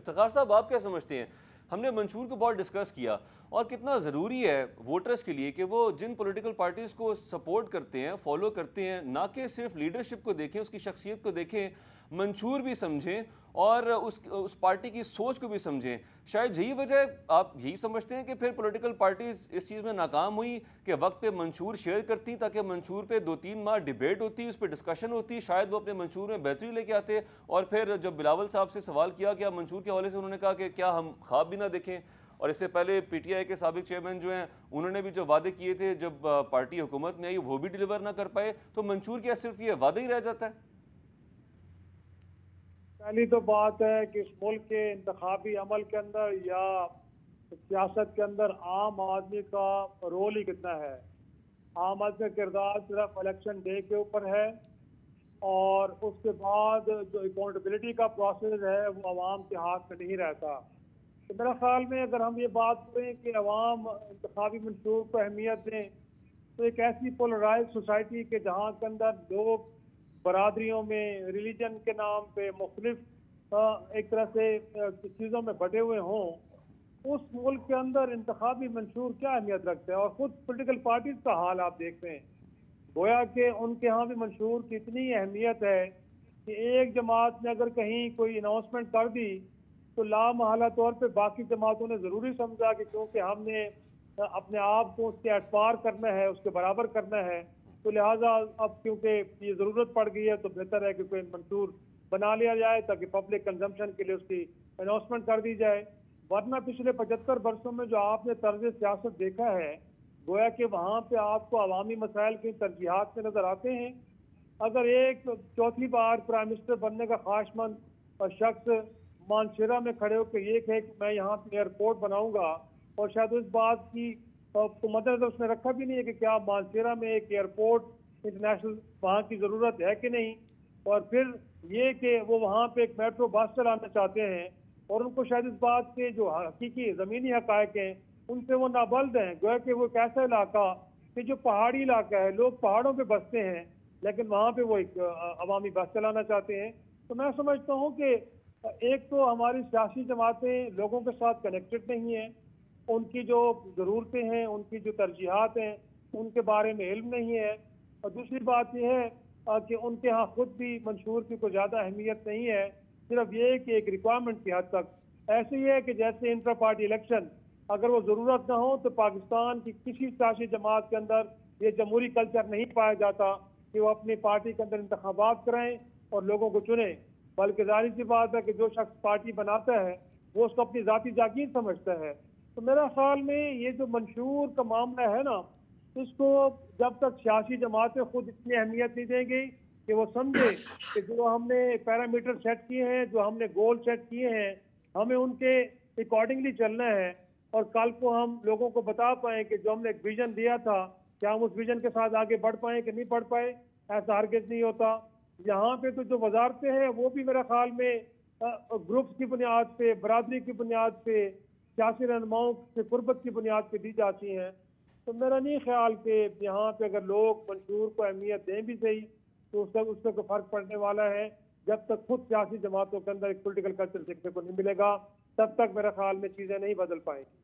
افتخار صاحب، آپ کیا سمجھتے ہیں؟ ہم نے منشور کو بہت ڈسکس کیا اور کتنا ضروری ہے ووٹرز کے لیے کہ وہ جن پولیٹیکل پارٹیز کو سپورٹ کرتے ہیں، فالو کرتے ہیں، نہ کہ صرف لیڈرشپ کو دیکھیں، اس کی شخصیت کو دیکھیں، منشور بھی سمجھیں اور اس پارٹی کی سوچ کو بھی سمجھیں۔ شاید یہی وجہ ہے، آپ یہی سمجھتے ہیں کہ پھر پولیٹیکل پارٹیز اس چیز میں ناکام ہوئی کہ وقت پہ منشور شیئر کرتی تاکہ منشور پہ 2-3 ماہ ڈیبیٹ ہوتی، اس پہ ڈسکشن ہوتی، شاید وہ اپنے منشور میں بہتری لے کے آتے۔ اور پھر جب بلاول صاحب سے سوال کیا گیا منشور کے حوالے سے، انہوں نے کہا کہ کیا ہم خواب بھی نہ دیکھیں؟ اور اس سے پہلے پی ٹی آئی کے سابق چیئرمین جو ہیں، انہوں نے بھی جو وعدے کیے تھے جب پارٹی حکومت میں آئی وہ بھی ڈیلیور نہ کر پائے، تو منشور کیا صرف یہ وعدہ ہی رہ جاتا ہے؟ پہلی تو بات ہے کہ اس ملک کے انتخابی عمل کے اندر یا سیاست کے اندر عام آدمی کا رول ہی کتنا ہے۔ عام آدمی کا کردار صرف الیکشن ڈے کے اوپر ہے، اور اس کے بعد جو اکاؤنٹیبلٹی کا پروسیس ہے وہ عوام کے ہاتھ میں نہیں رہتا۔ تو میرا خیال میں اگر ہم یہ بات کریں کہ عوام انتخابی منشور کو اہمیت دیں، تو ایک ایسی پولرائز سوسائٹی کے جہاں کے اندر لوگ برادریوں میں ریلیجن کے نام پہ مختلف ایک طرح سے چیزوں میں بٹے ہوئے ہوں، اس ملک کے اندر انتخابی منشور کیا اہمیت رکھتے ہیں؟ اور خود پولیٹیکل پارٹیز کا حال آپ دیکھتے ہیں، گویا کہ ان کے ہاں بھی منشور کی اتنی اہمیت ہے کہ ایک جماعت نے اگر کہیں کوئی اناؤنسمنٹ کر دی تو لامحالہ طور پہ باقی جماعتوں نے ضروری سمجھا کہ کیونکہ ہم نے اپنے آپ کو اس کے اعتبار کرنا ہے، اس کے برابر کرنا ہے، تو لہٰذا اب کیونکہ یہ ضرورت پڑ گئی ہے تو بہتر ہے کہ کوئی منشور بنا لیا جائے تاکہ پبلک کنزمپشن کے لیے اس کی اناؤنسمنٹ کر دی جائے۔ ورنہ پچھلے 75 برسوں میں جو آپ نے طرز سیاست دیکھا ہے، گویا کہ وہاں پہ آپ کو عوامی مسائل کی ترجیحات میں نظر آتے ہیں۔ اگر ایک چوتھی بار پرائم منسٹر بننے کا خواہش مند شخص مانشیرہ میں کھڑے ہو کے یہ کہے کہ میں یہاں پہ ایئرپورٹ بناؤں گا، اور شاید اس بات کی کو مد نظر اس نے رکھا بھی نہیں ہے کہ کیا مانشیرہ میں ایک ایئرپورٹ انٹرنیشنل وہاں کی ضرورت ہے کہ نہیں، اور پھر یہ کہ وہ وہاں پہ ایک میٹرو بس چلانا چاہتے ہیں، اور ان کو شاید اس بات کے جو حقیقی زمینی حقائق ہیں ان سے وہ نابلد ہیں۔ گویا کہ وہ ایک ایسا علاقہ کہ جو پہاڑی علاقہ ہے، لوگ پہاڑوں پہ بستے ہیں، لیکن وہاں پہ وہ ایک عوامی بس چلانا چاہتے ہیں۔ تو میں سمجھتا ہوں کہ ایک تو ہماری سیاسی جماعتیں لوگوں کے ساتھ کنیکٹڈ نہیں ہیں، ان کی جو ضرورتیں ہیں، ان کی جو ترجیحات ہیں، ان کے بارے میں علم نہیں ہے، اور دوسری بات یہ ہے کہ ان کے ہاں خود بھی منشور کی کوئی زیادہ اہمیت نہیں ہے، صرف یہ کہ ایک ریکوائرمنٹ کی حد تک۔ ایسے ہی ہے کہ جیسے انٹر پارٹی الیکشن، اگر وہ ضرورت نہ ہو تو پاکستان کی کسی سیاسی جماعت کے اندر یہ جمہوری کلچر نہیں پایا جاتا کہ وہ اپنی پارٹی کے اندر انتخابات کرائیں اور لوگوں کو چنیں، بلکہ ظاہر سی بات ہے کہ جو شخص پارٹی بناتا ہے وہ اس کو اپنی ذاتی جاگیر سمجھتا ہے۔ تو میرا خیال میں یہ جو منشور کا معاملہ ہے نا، اس کو جب تک سیاسی جماعتیں خود اتنی اہمیت نہیں دیں گی کہ وہ سمجھے کہ جو ہم نے پیرامیٹر سیٹ کیے ہیں، جو ہم نے گول سیٹ کیے ہیں، ہمیں ان کے اکارڈنگلی چلنا ہے، اور کل کو ہم لوگوں کو بتا پائیں کہ جو ہم نے ایک ویژن دیا تھا کیا ہم اس ویژن کے ساتھ آگے بڑھ پائیں کہ نہیں بڑھ پائے، ایسا ہرگز نہیں ہوتا۔ یہاں پہ تو جو وزارتیں ہیں وہ بھی میرا خیال میں گروپس کی بنیاد پہ، برادری کی بنیاد پہ، سیاسی رہنماؤں سے قربت کی بنیاد پہ دی جاتی ہیں۔ تو میرا نہیں خیال کہ یہاں پہ اگر لوگ منشور کو اہمیت دیں بھی صحیح تو اس سے کوئی فرق پڑنے والا ہے، جب تک خود سیاسی جماعتوں کے اندر ایک پولیٹیکل کلچر دیکھنے کو نہیں ملے گا تب تک میرے خیال میں چیزیں نہیں بدل پائیں گی۔